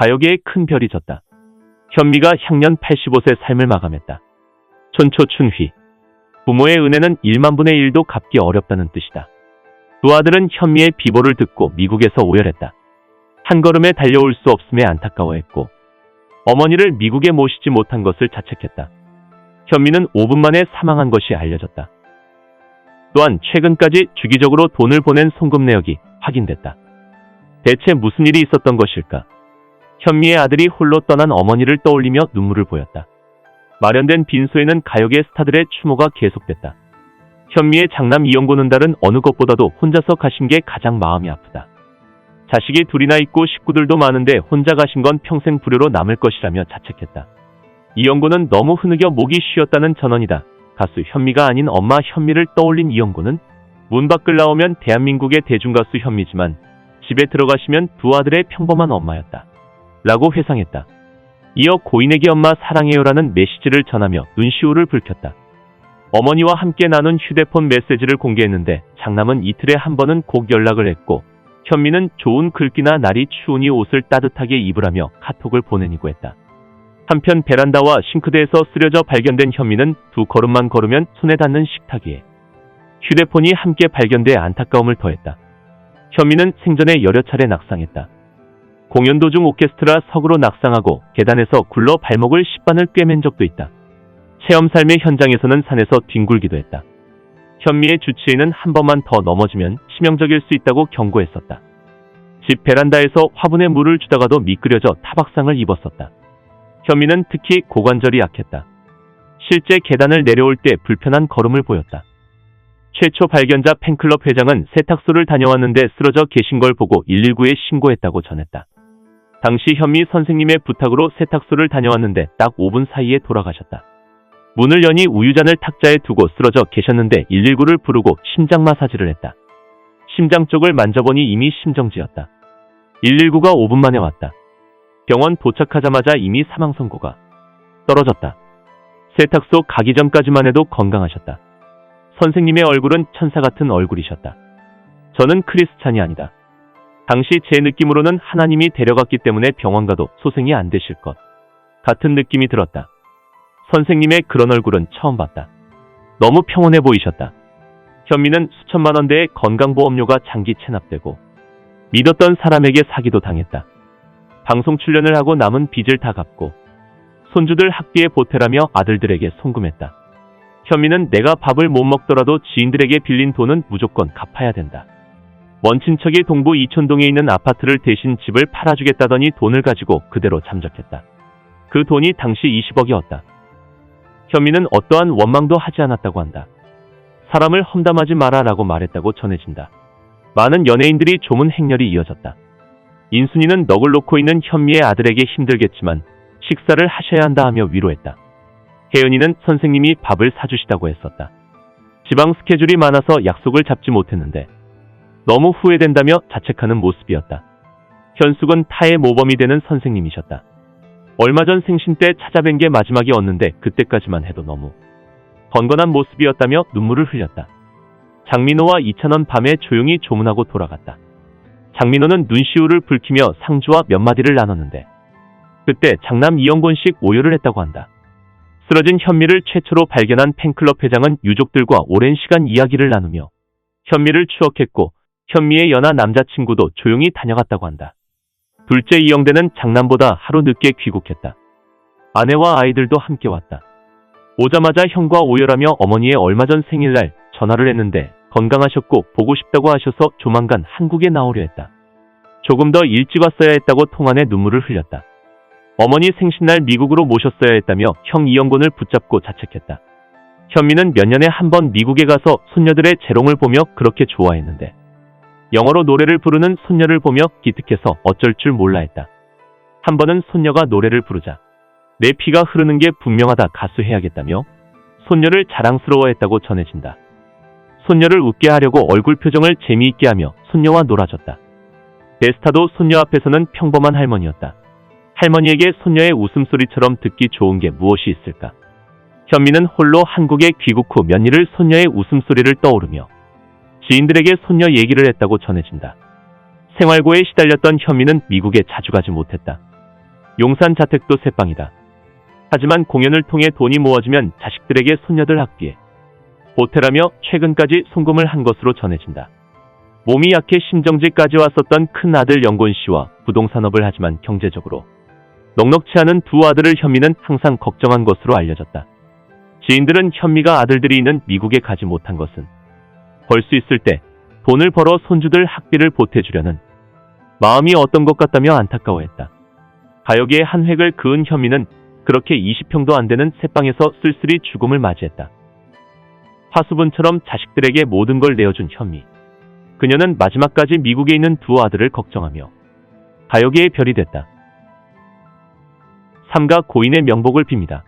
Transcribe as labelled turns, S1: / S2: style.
S1: 가요계에 큰 별이 졌다. 현미가 향년 85세 삶을 마감했다. 촌초춘휘. 부모의 은혜는 1만 분의 1도 갚기 어렵다는 뜻이다. 두 아들은 현미의 비보를 듣고 미국에서 오열했다. 한 걸음에 달려올 수 없음에 안타까워했고 어머니를 미국에 모시지 못한 것을 자책했다. 현미는 5분 만에 사망한 것이 알려졌다. 또한 최근까지 주기적으로 돈을 보낸 송금 내역이 확인됐다. 대체 무슨 일이 있었던 것일까? 현미의 아들이 홀로 떠난 어머니를 떠올리며 눈물을 보였다. 마련된 빈소에는 가요계 스타들의 추모가 계속됐다. 현미의 장남 이영곤은 다른 어느 것보다도 혼자서 가신 게 가장 마음이 아프다. 자식이 둘이나 있고 식구들도 많은데 혼자 가신 건 평생 불효로 남을 것이라며 자책했다. 이영곤은 너무 흐느껴 목이 쉬었다는 전언이다. 가수 현미가 아닌 엄마 현미를 떠올린 이영곤은 문 밖을 나오면 대한민국의 대중가수 현미지만 집에 들어가시면 두 아들의 평범한 엄마였다. 라고 회상했다. 이어 고인에게 엄마 사랑해요라는 메시지를 전하며 눈시울을 붉혔다. 어머니와 함께 나눈 휴대폰 메시지를 공개했는데 장남은 이틀에 한 번은 꼭 연락을 했고 현미는 좋은 글귀나 날이 추우니 옷을 따뜻하게 입으라며 카톡을 보내니고 했다. 한편 베란다와 싱크대에서 쓰러져 발견된 현미는 두 걸음만 걸으면 손에 닿는 식탁 위에 휴대폰이 함께 발견돼 안타까움을 더했다. 현미는 생전에 여러 차례 낙상했다. 공연 도중 오케스트라 석으로 낙상하고 계단에서 굴러 발목을 10반을 꿰맨 적도 있다. 체험 삶의 현장에서는 산에서 뒹굴기도 했다. 현미의 주치의는 한 번만 더 넘어지면 치명적일 수 있다고 경고했었다. 집 베란다에서 화분에 물을 주다가도 미끄러져 타박상을 입었었다. 현미는 특히 고관절이 약했다. 실제 계단을 내려올 때 불편한 걸음을 보였다. 최초 발견자 팬클럽 회장은 세탁소를 다녀왔는데 쓰러져 계신 걸 보고 119에 신고했다고 전했다. 당시 현미 선생님의 부탁으로 세탁소를 다녀왔는데 딱 5분 사이에 돌아가셨다. 문을 여니 우유잔을 탁자에 두고 쓰러져 계셨는데 119를 부르고 심장 마사지를 했다. 심장 쪽을 만져보니 이미 심정지였다. 119가 5분 만에 왔다. 병원 도착하자마자 이미 사망 선고가 떨어졌다. 세탁소 가기 전까지만 해도 건강하셨다. 선생님의 얼굴은 천사 같은 얼굴이셨다. 저는 크리스찬이 아니다. 당시 제 느낌으로는 하나님이 데려갔기 때문에 병원 가도 소생이 안 되실 것 같은 느낌이 들었다. 선생님의 그런 얼굴은 처음 봤다. 너무 평온해 보이셨다. 현미는 수천만 원대의 건강보험료가 장기 체납되고 믿었던 사람에게 사기도 당했다. 방송 출연을 하고 남은 빚을 다 갚고 손주들 학비에 보태라며 아들들에게 송금했다. 현미는 내가 밥을 못 먹더라도 지인들에게 빌린 돈은 무조건 갚아야 된다. 먼 친척이 동부 이촌동에 있는 아파트를 대신 집을 팔아주겠다더니 돈을 가지고 그대로 잠적했다. 그 돈이 당시 20억이었다. 현미는 어떠한 원망도 하지 않았다고 한다. 사람을 험담하지 마라 라고 말했다고 전해진다. 많은 연예인들이 조문 행렬이 이어졌다. 인순이는 넋을 놓고 있는 현미의 아들에게 힘들겠지만 식사를 하셔야 한다 하며 위로했다. 혜연이는 선생님이 밥을 사주시다고 했었다. 지방 스케줄이 많아서 약속을 잡지 못했는데 너무 후회된다며 자책하는 모습이었다. 현숙은 타의 모범이 되는 선생님이셨다. 얼마 전 생신 때 찾아뵌 게 마지막이었는데 그때까지만 해도 너무 건건한 모습이었다며 눈물을 흘렸다. 장민호와 이찬원 밤에 조용히 조문하고 돌아갔다. 장민호는 눈시울을 붉히며 상주와 몇 마디를 나눴는데 그때 장남 이영곤씩 오열을 했다고 한다. 쓰러진 현미를 최초로 발견한 팬클럽 회장은 유족들과 오랜 시간 이야기를 나누며 현미를 추억했고 현미의 연하 남자친구도 조용히 다녀갔다고 한다. 둘째 이영대는 장남보다 하루 늦게 귀국했다. 아내와 아이들도 함께 왔다. 오자마자 형과 오열하며 어머니의 얼마 전 생일날 전화를 했는데 건강하셨고 보고 싶다고 하셔서 조만간 한국에 나오려 했다. 조금 더 일찍 왔어야 했다고 통안에 눈물을 흘렸다. 어머니 생신날 미국으로 모셨어야 했다며 형 이영곤을 붙잡고 자책했다. 현미는 몇 년에 한 번 미국에 가서 손녀들의 재롱을 보며 그렇게 좋아했는데 영어로 노래를 부르는 손녀를 보며 기특해서 어쩔 줄 몰라 했다. 한 번은 손녀가 노래를 부르자 내 피가 흐르는 게 분명하다 가수해야겠다며 손녀를 자랑스러워했다고 전해진다. 손녀를 웃게 하려고 얼굴 표정을 재미있게 하며 손녀와 놀아줬다. 데스타도 손녀 앞에서는 평범한 할머니였다. 할머니에게 손녀의 웃음소리처럼 듣기 좋은 게 무엇이 있을까? 현미는 홀로 한국에 귀국 후 며느리를 손녀의 웃음소리를 떠오르며 지인들에게 손녀 얘기를 했다고 전해진다. 생활고에 시달렸던 현미는 미국에 자주 가지 못했다. 용산 자택도 새빵이다. 하지만 공연을 통해 돈이 모아지면 자식들에게 손녀들 학비에 보태라며 최근까지 송금을 한 것으로 전해진다. 몸이 약해 심정지까지 왔었던 큰 아들 영곤 씨와 부동산업을 하지만 경제적으로 넉넉치 않은 두 아들을 현미는 항상 걱정한 것으로 알려졌다. 지인들은 현미가 아들들이 있는 미국에 가지 못한 것은 벌 수 있을 때 돈을 벌어 손주들 학비를 보태주려는 마음이 어떤 것 같다며 안타까워했다. 가요계의 한 획을 그은 현미는 그렇게 20평도 안 되는 새방에서 쓸쓸히 죽음을 맞이했다. 화수분처럼 자식들에게 모든 걸 내어준 현미. 그녀는 마지막까지 미국에 있는 두 아들을 걱정하며 가요계의 별이 됐다. 삼가 고인의 명복을 빕니다.